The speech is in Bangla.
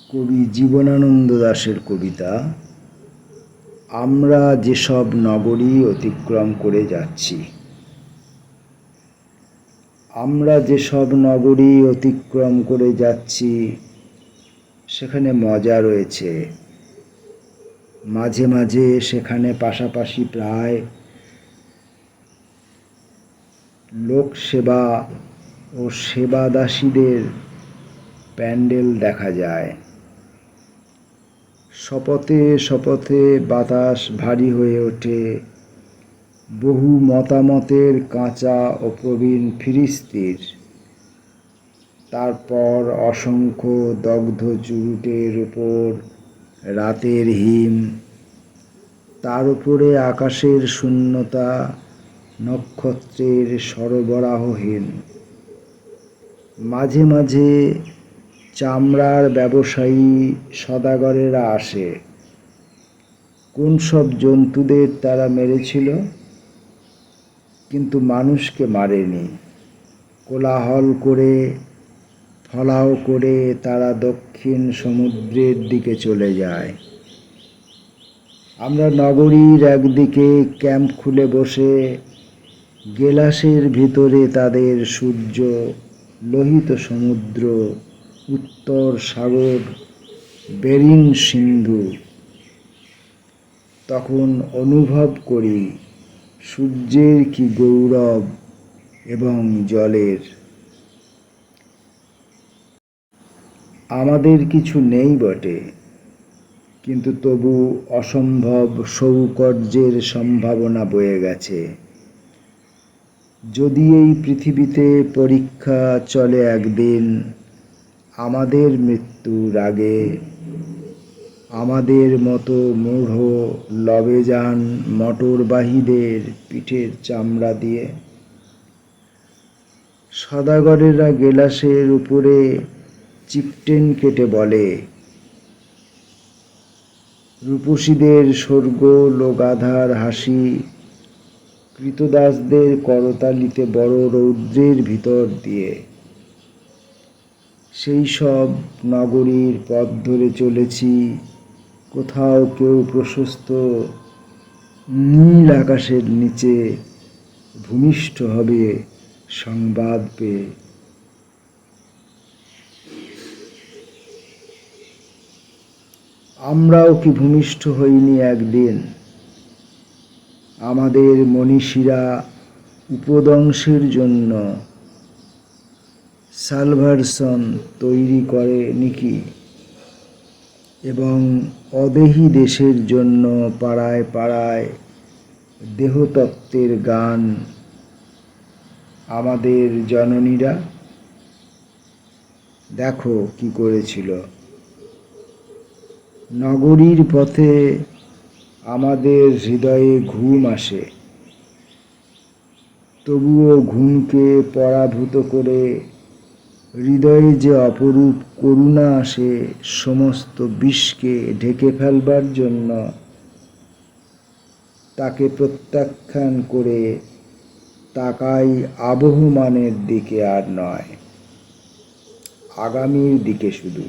কবি জীবনানন্দ দাশের কবিতা। আমরা যেসব নগরী অতিক্রম করে যাচ্ছি। আমরা যেসব নগরী অতিক্রম করে যাচ্ছি সেখানে মজা রয়েছে। মাঝে মাঝে সেখানে পাশাপাশি প্রায় লোকসেবা ও সেবাদাসীদের প্যান্ডেল দেখা যায়। শপথে শপথে বাতাস ভারী হয়ে ওঠে। বহু মতামতের কাঁচা ও প্রবীণ ফিরিস্তির। তারপর অসংখ্য দগ্ধ চুরুটের উপর রাতের হিম। তার উপরে আকাশের শূন্যতা, নক্ষত্রের সরবরাহহীন। মাঝে মাঝে চামড়ার ব্যবসায়ী সদাগরেরা আসে। কোন সব জন্তুদের তারা মেরেছিল, কিন্তু মানুষকে মারেনি। কোলাহল করে, ফলাও করে তারা দক্ষিণ সমুদ্রের দিকে চলে যায়। আমরা নগরীর একদিকে ক্যাম্প খুলে বসে, গেলাসের ভিতরে তাদের সূর্য, লোহিত সমুদ্র, উত্তর সাগর, বেরিং সিন্ধু। তখন অনুভব করি সূর্যের কি গৌরব এবং জলের। আমাদের কিছু নেই বটে, কিন্তু তবু অসম্ভব সৌকর্যের সম্ভাবনা বয়ে গেছে। যদি এই পৃথিবীতে পরীক্ষা চলে একদিন, আমাদের মৃত্যুর আগে, আমাদের মতো মূঢ় লবেজান মটরবাহীদের পিঠের চামড়া দিয়ে। সদাগরেরা গেলাসের উপরে চিপটেন কেটে বলে, রূপসীদের শোরগোল ও গাধার হাসি, কৃতদাসদের করতালিতে বড় রৌদ্রের ভিতর দিয়ে। সেই সব নগরীর পথ ধরে চলেছি। কোথাও কেউ প্রশস্ত নীল আকাশের নিচে ভূমিষ্ঠ হবে সংবাদ পেয়ে। আমরাও কি ভূমিষ্ঠ হইনি একদিন? আমাদের মনীষীরা উপদংশের জন্য সালভারসন তৈরি করে নিকি, এবং অদেহী দেশের জন্য পাড়ায় পাড়ায় দেহতত্ত্বের গান। আমাদের জননীরা দেখো কি করেছিল। নগরীর পথে আমাদের হৃদয়ে ঘুম আসে, তবুও ঘুমকে পরাভূত করে হৃদয়ে যে অপরূপ করুণা আসে সমস্ত বিষকে ঢেকে ফেলবার জন্য, তাকে প্রত্যাখ্যান করে তাকাই আবহমানের দিকে আর নয়, আগামীর দিকে শুধু।